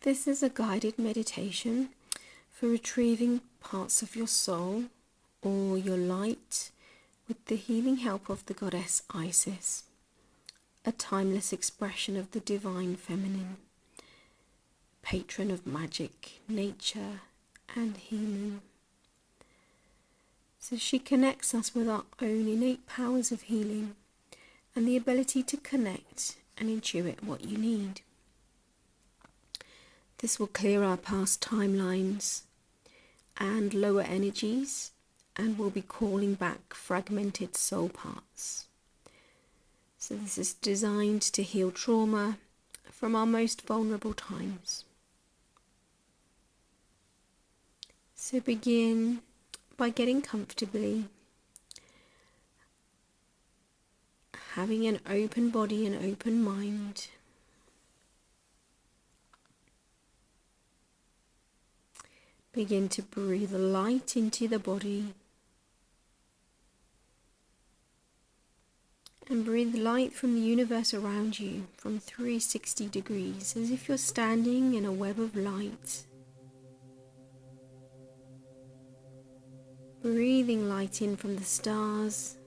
This is a guided meditation for retrieving parts of your soul or your light with the healing help of the goddess Isis, a timeless expression of the divine feminine, patron of magic, nature and healing. So she connects us with our own innate powers of healing and the ability to connect and intuit what you need. This will clear our past timelines and lower energies, and will be calling back fragmented soul parts. So this is designed to heal trauma from our most vulnerable times. So begin by getting comfortably, having an open body and open mind. Begin to breathe light into the body and breathe light from the universe around you from 360 degrees, as if you're standing in a web of light. Breathing light in from the stars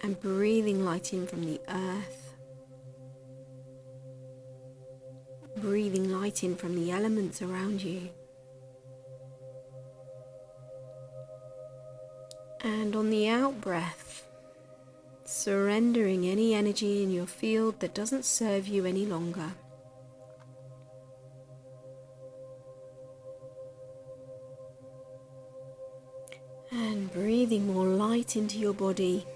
and breathing light in from the earth. Breathing light in from the elements around you. And on the out breath, surrendering any energy in your field that doesn't serve you any longer. And breathing more light into your body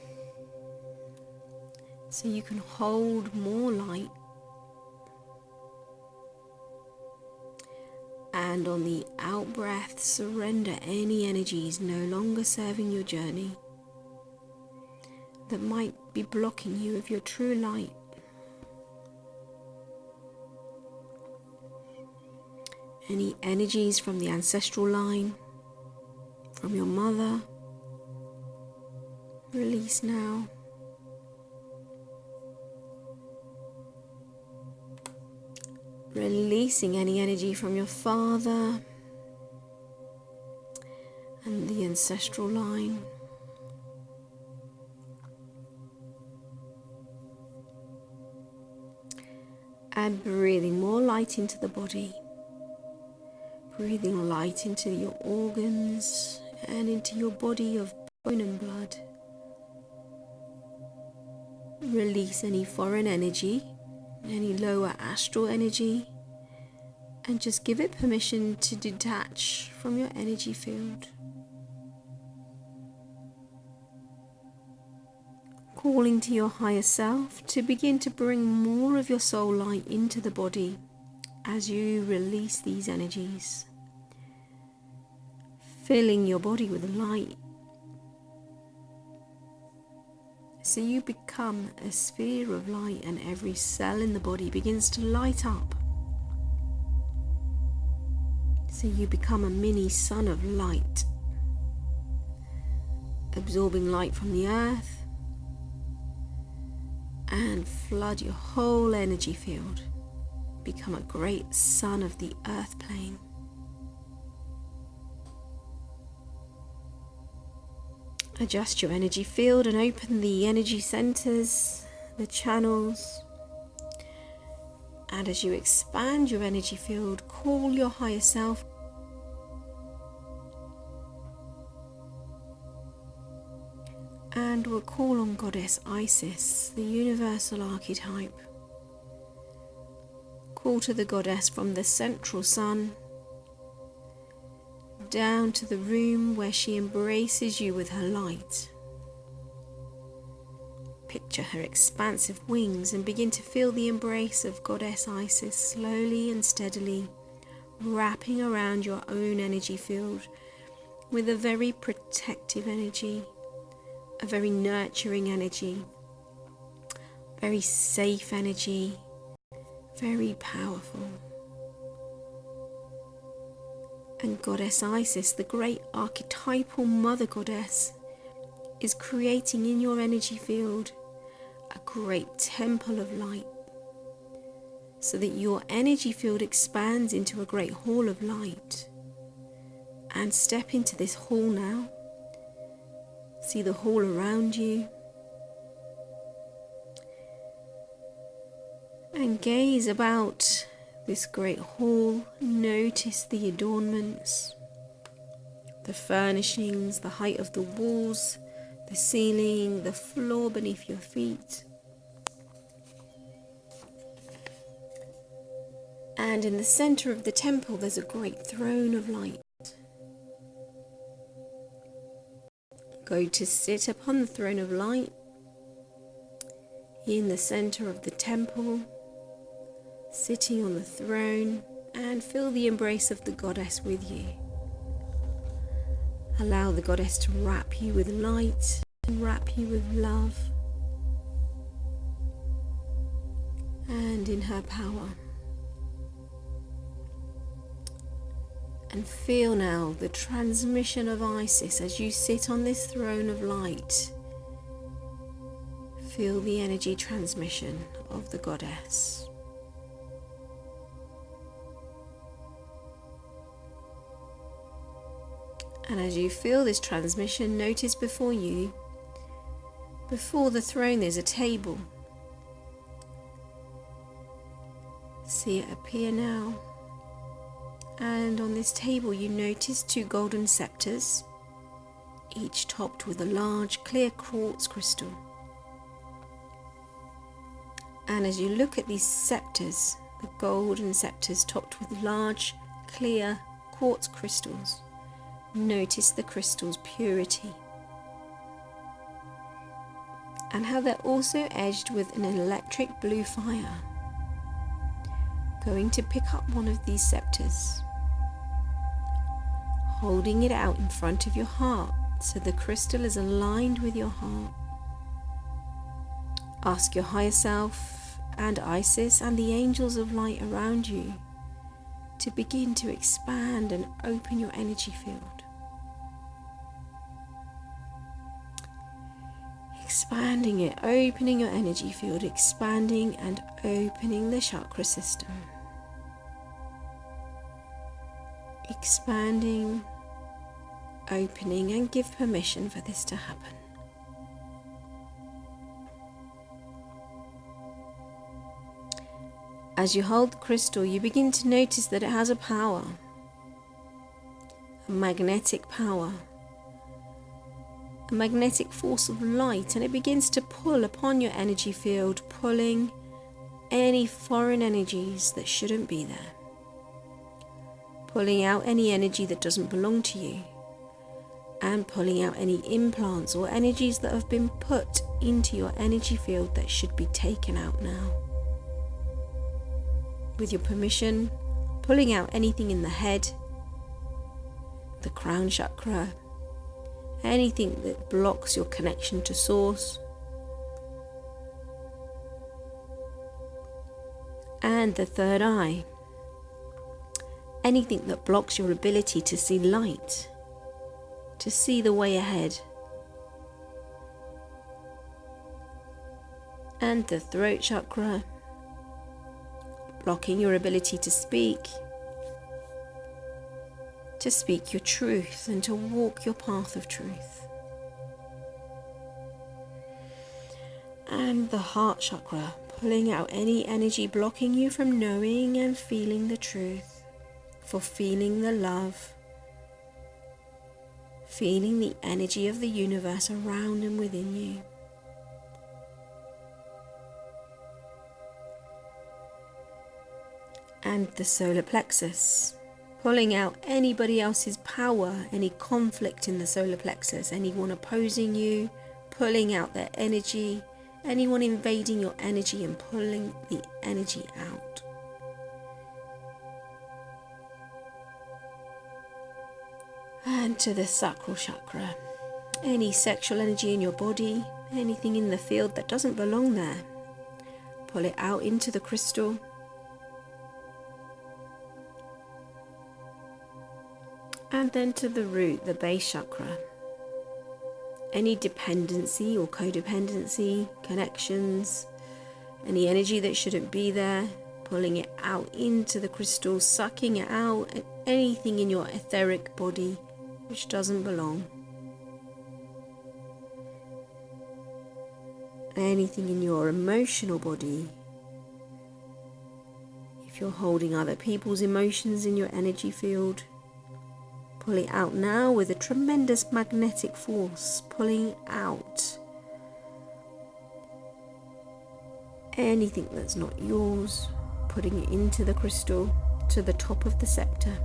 so you can hold more light. And on the out breath, surrender any energies no longer serving your journey that might be blocking you of your true light. Any energies from the ancestral line, from your mother, release now. Releasing any energy from your father and the ancestral line. And breathing more light into the body. Breathing light into your organs and into your body of bone and blood. Release any foreign energy, any lower astral energy, and just give it permission to detach from your energy field. Calling to your higher self to begin to bring more of your soul light into the body as you release these energies. Filling your body with light so you become a sphere of light and every cell in the body begins to light up. So you become a mini sun of light, absorbing light from the earth and flood your whole energy field. Become a great sun of the earth plane. Adjust your energy field and open the energy centers, the channels. And as you expand your energy field, call your higher self. And we'll call on Goddess Isis, the universal archetype. Call to the goddess from the central sun, down to the room where she embraces you with her light. Picture her expansive wings and begin to feel the embrace of Goddess Isis slowly and steadily wrapping around your own energy field with a very protective energy, a very nurturing energy, very safe energy, very powerful. And Goddess Isis, the great archetypal mother goddess, is creating in your energy field a great temple of light, so that your energy field expands into a great hall of light. And step into this hall now. See the hall around you. And gaze about this great hall. Notice the adornments, the furnishings, the height of the walls, the ceiling, the floor beneath your feet. And in the center of the temple, there's a great throne of light. Go to sit upon the throne of light in the center of the temple, sitting on the throne, and feel the embrace of the goddess with you. Allow the goddess to wrap you with light and wrap you with love and in her power. And feel now the transmission of Isis as you sit on this throne of light. Feel the energy transmission of the goddess. And as you feel this transmission, notice before you, before the throne, there's a table. See it appear now. And on this table you notice 2 golden scepters, each topped with a large clear quartz crystal. And as you look at these scepters, the golden scepters topped with large clear quartz crystals, notice the crystal's purity and how they're also edged with an electric blue fire. Going to pick up one of these scepters, holding it out in front of your heart so the crystal is aligned with your heart. Ask your higher self and Isis and the angels of light around you to begin to expand and open your energy field. Expanding it, opening your energy field, expanding and opening the chakra system. Expanding, opening, and give permission for this to happen. As you hold the crystal, you begin to notice that it has a power, a magnetic power, a magnetic force of light, and it begins to pull upon your energy field, pulling any foreign energies that shouldn't be there. Pulling out any energy that doesn't belong to you, and pulling out any implants or energies that have been put into your energy field that should be taken out now. With your permission, pulling out anything in the head, the crown chakra, anything that blocks your connection to source, and the third eye. Anything that blocks your ability to see light, to see the way ahead. And the throat chakra, blocking your ability to speak your truth and to walk your path of truth. And the heart chakra, pulling out any energy blocking you from knowing and feeling the truth. For feeling the love, feeling the energy of the universe around and within you. And the solar plexus, pulling out anybody else's power, any conflict in the solar plexus, anyone opposing you, pulling out their energy, anyone invading your energy and pulling the energy out. And to the sacral chakra, any sexual energy in your body, anything in the field that doesn't belong there, pull it out into the crystal. And then to the root, the base chakra, any dependency or codependency, connections, any energy that shouldn't be there, pulling it out into the crystal, sucking it out, and anything in your etheric body which doesn't belong. Anything in your emotional body. If you're holding other people's emotions in your energy field, pull it out now with a tremendous magnetic force, pulling out anything that's not yours, putting it into the crystal to the top of the scepter,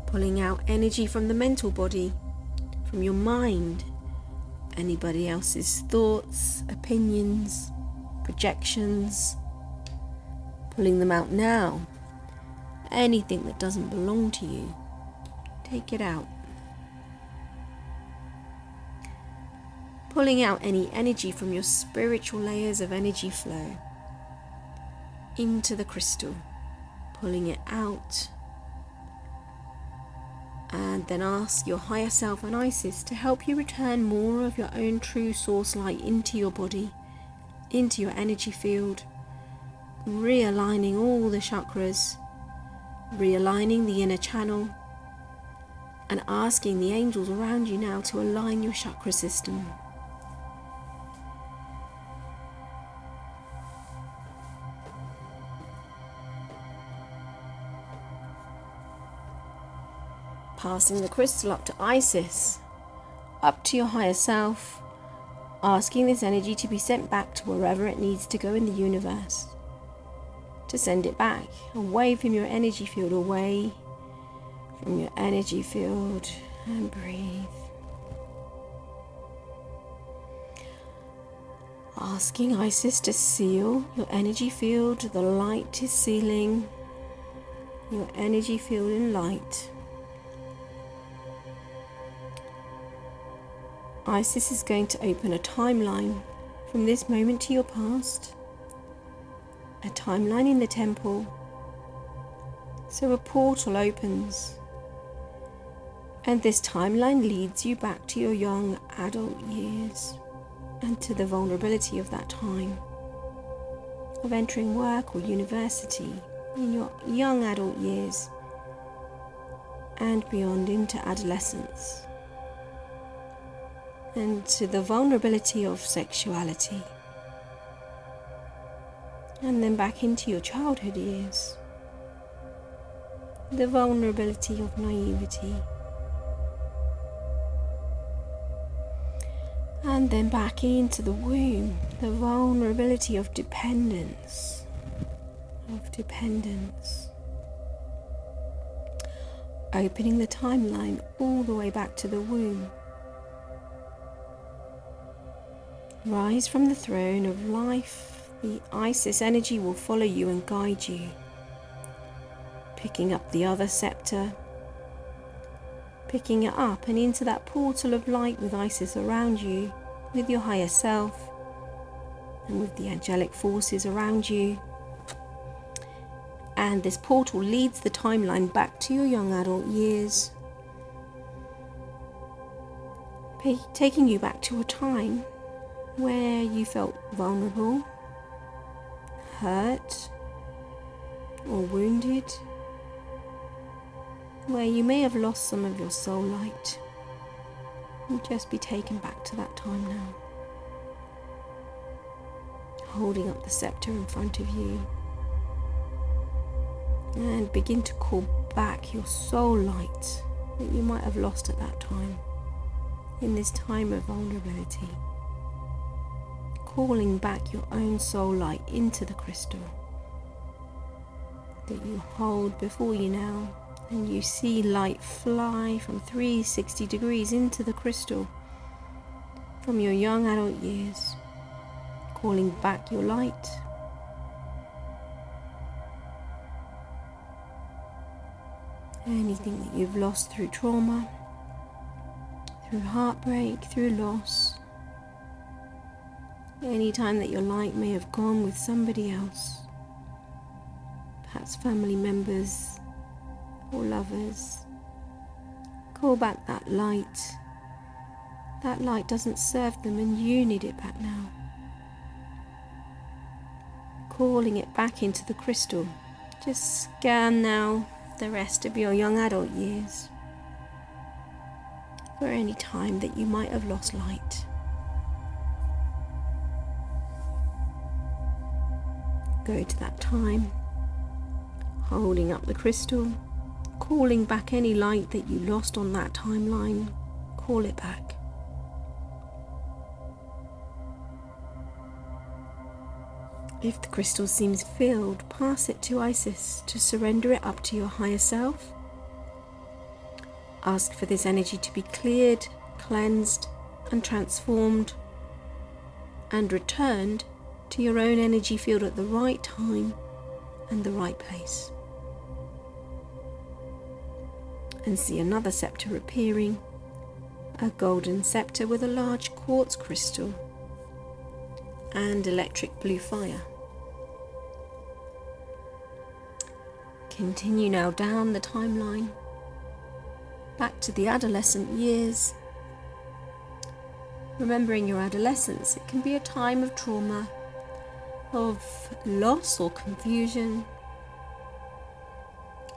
pulling out energy from the mental body, from your mind, anybody else's thoughts, opinions, projections, pulling them out now. Anything that doesn't belong to you, take it out. Pulling out any energy from your spiritual layers of energy flow into the crystal, pulling it out. And then ask your higher self and Isis to help you return more of your own true source light into your body, into your energy field, realigning all the chakras, realigning the inner channel, and asking the angels around you now to align your chakra system. Passing the crystal up to Isis, up to your higher self, asking this energy to be sent back to wherever it needs to go in the universe. To send it back, away from your energy field, away from your energy field, and breathe. Asking Isis to seal your energy field, the light is sealing your energy field in light. Isis is going to open a timeline from this moment to your past, a timeline in the temple. So a portal opens, and this timeline leads you back to your young adult years and to the vulnerability of that time, of entering work or university in your young adult years and beyond into adolescence, and to the vulnerability of sexuality, and then back into your childhood years, the vulnerability of naivety, and then back into the womb, the vulnerability of dependence, opening the timeline all the way back to the womb. Rise from the throne of life. The Isis energy will follow you and guide you. Picking up the other scepter, picking it up and into that portal of light with Isis around you, with your higher self, and with the angelic forces around you. And this portal leads the timeline back to your young adult years, taking you back to a time where you felt vulnerable, hurt, or wounded, where you may have lost some of your soul light. And just be taken back to that time now, holding up the scepter in front of you, and begin to call back your soul light that you might have lost at that time, in this time of vulnerability. Calling back your own soul light into the crystal that you hold before you now, and you see light fly from 360 degrees into the crystal from your young adult years, calling back your light. Anything that you've lost through trauma, through heartbreak, through loss, any time that your light may have gone with somebody else, perhaps family members or lovers, call back that light. That light doesn't serve them and you need it back now. calling it back into the crystal. Just scan now the rest of your young adult years for any time that you might have lost light. Go to that time, holding up the crystal, calling back any light that you lost on that timeline. Call it back. If the crystal seems filled, pass it to Isis to surrender it up to your higher self. Ask for this energy to be cleared, cleansed, and transformed, and returned to your own energy field at the right time and the right place. And see another scepter appearing, a golden scepter with a large quartz crystal and electric blue fire. Continue now down the timeline, back to the adolescent years. Remembering your adolescence, it can be a time of trauma, of loss or confusion,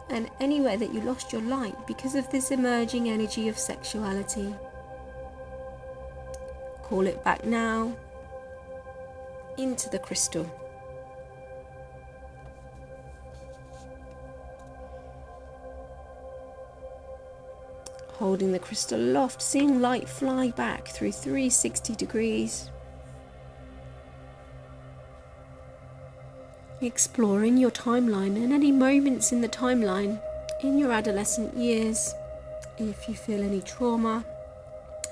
and anywhere that you lost your light because of this emerging energy of sexuality. Call it back now into the crystal. Holding the crystal aloft, seeing light fly back through 360 degrees. Exploring your timeline and any moments in the timeline in your adolescent years. If you feel any trauma,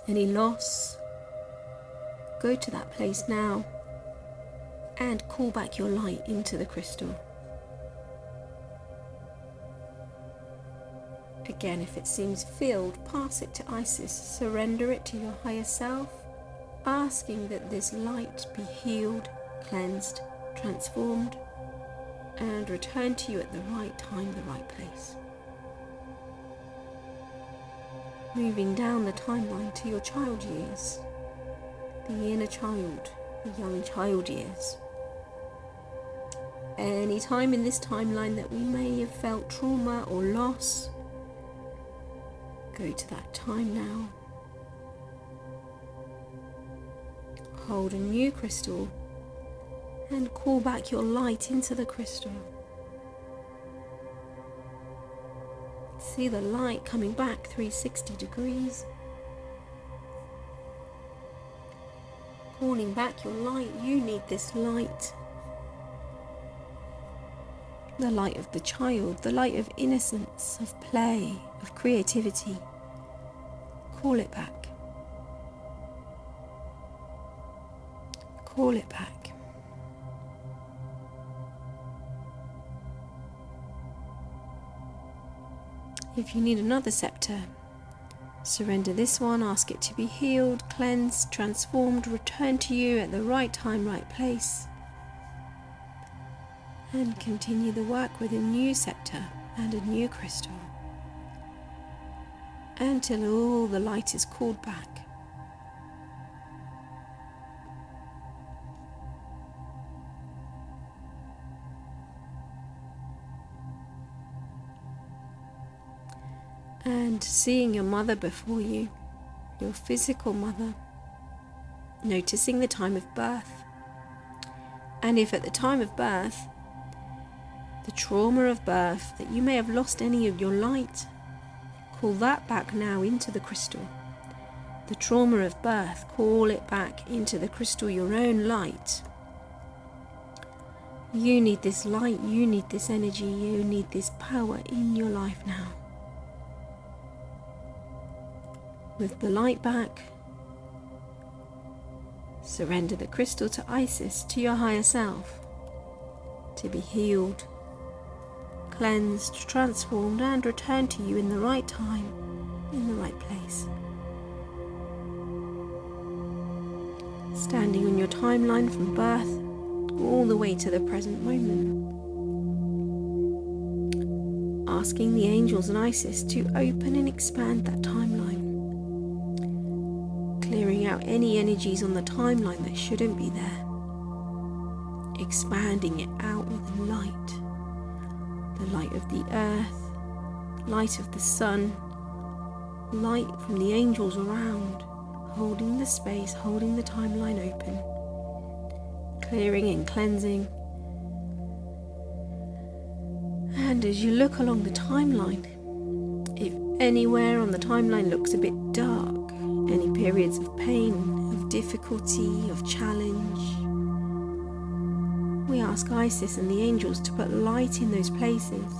any loss, go to that place now and call back your light into the crystal. Again, if it seems filled, pass it to Isis, surrender it to your higher self, asking that this light be healed, cleansed, transformed, and return to you at the right time, the right place. Moving down the timeline to your child years, the inner child, the young child years. Any time in this timeline that we may have felt trauma or loss, go to that time now. Hold a new crystal and call back your light into the crystal. See the light coming back 360 degrees. Calling back your light, you need this light. The light of the child, the light of innocence, of play, of creativity. Call it back. Call it back. If you need another scepter, surrender this one, ask it to be healed, cleansed, transformed, return to you at the right time, right place. And continue the work with a new scepter and a new crystal until all the light is called back. And seeing your mother before you, your physical mother, noticing the time of birth. And if at the time of birth, the trauma of birth, that you may have lost any of your light, call that back now into the crystal. The trauma of birth, call it back into the crystal, your own light. You need this light, you need this energy, you need this power in your life now. With the light back, surrender the crystal to Isis, to your higher self, to be healed, cleansed, transformed, and returned to you in the right time, in the right place. Standing on your timeline from birth all the way to the present moment. Asking the angels and Isis to open and expand that timeline. Clearing out any energies on the timeline that shouldn't be there. expanding it out with light. The light of the earth, light of the sun, light from the angels around, holding the space, holding the timeline open, clearing and cleansing. And as you look along the timeline, if anywhere on the timeline looks a bit dark, any periods of pain, of difficulty, of challenge, we ask Isis and the angels to put light in those places,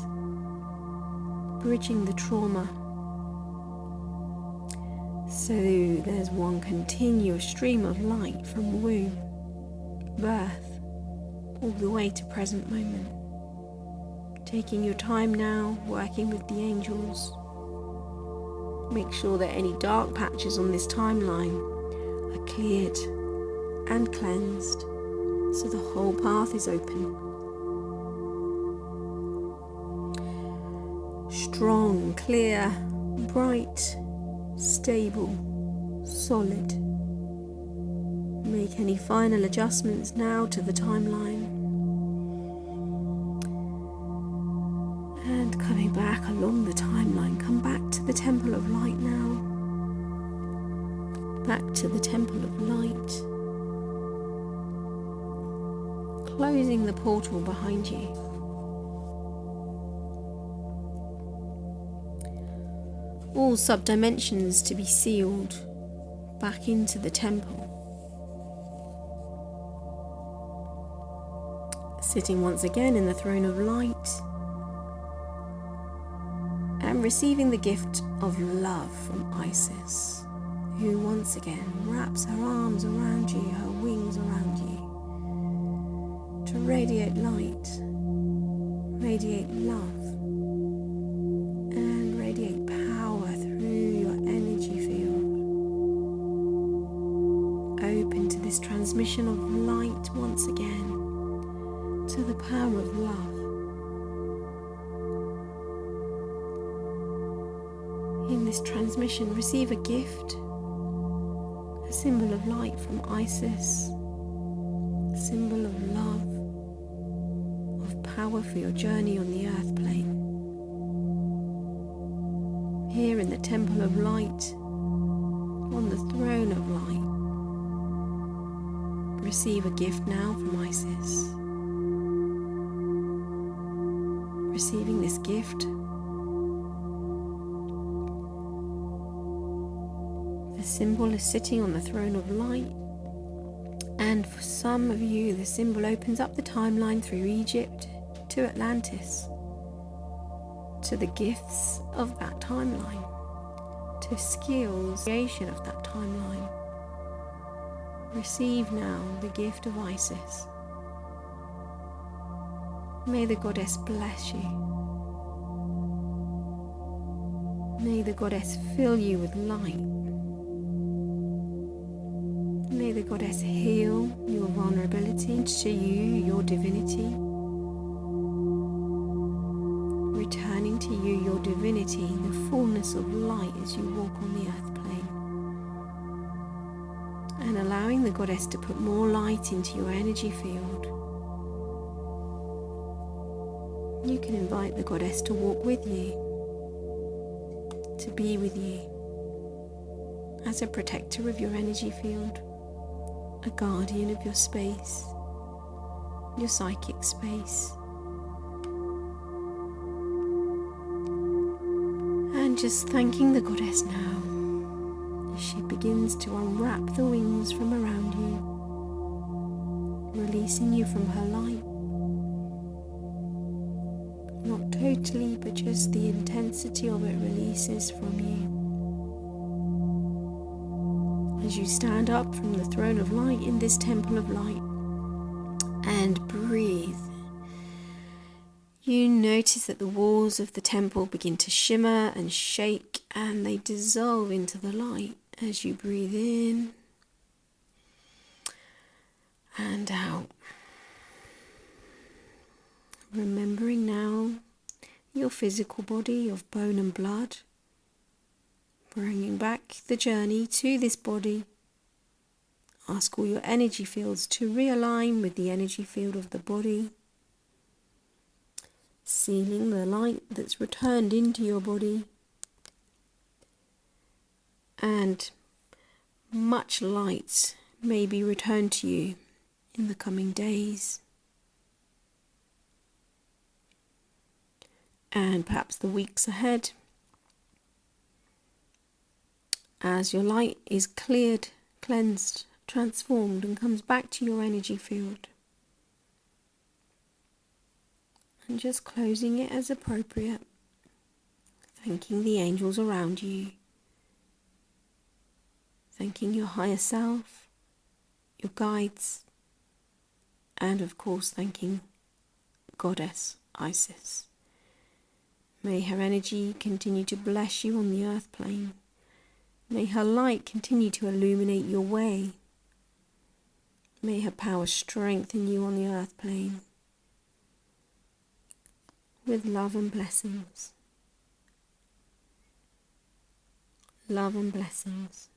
bridging the trauma. So there's one continuous stream of light from womb, birth, all the way to present moment. Taking your time now, working with the angels. Make sure that any dark patches on this timeline are cleared and cleansed, so the whole path is open. Strong, clear, bright, stable, solid. Make any final adjustments now to the timeline. And coming back along the timeline, come back to the Temple of Light now. Back to the Temple of Light. Closing the portal behind you. All sub-dimensions to be sealed back into the temple. Sitting once again in the throne of light and receiving the gift of love from Isis, who once again wraps her arms around you, her wings around you, to radiate light, radiate love, and radiate power through your energy field. Open to this transmission of light once again, to the power of love. In this transmission, receive a gift, a symbol of light from Isis, a symbol of love, of power for your journey on the earth plane. Here in the Temple of Light, on the throne of light, receive a gift now from Isis. Receiving this gift, the symbol is sitting on the throne of light, and for some of you the symbol opens up the timeline through Egypt to Atlantis, to the gifts of that timeline, to skills, creation of that timeline. Receive now the gift of Isis. May the goddess bless you. May the goddess fill you with light. May the goddess heal your vulnerability to you, your divinity. Returning to you, your divinity, the fullness of light as you walk on the earth plane. And allowing the goddess to put more light into your energy field. You can invite the goddess to walk with you, to be with you, as a protector of your energy field, a guardian of your space, your psychic space. And just thanking the goddess now, as she begins to unwrap the wings from around you, releasing you from her light. Not totally, but just the intensity of it releases from you. As you stand up from the throne of light in this temple of light and breathe, you notice that the walls of the temple begin to shimmer and shake, and they dissolve into the light as you breathe in and out. Remembering now your physical body of bone and blood, bringing back the journey to this body Ask all your energy fields to realign with the energy field of the body, sealing the light that's returned into your body, and much light may be returned to you in the coming days, and perhaps the weeks ahead, as your light is cleared, cleansed, transformed, and comes back to your energy field. And just closing it as appropriate, thanking the angels around you, thanking your higher self, your guides, and of course thanking Goddess Isis. May her energy continue to bless you on the earth plane. May her light continue to illuminate your way. May her power strengthen you on the earth plane. With love and blessings. Love and blessings.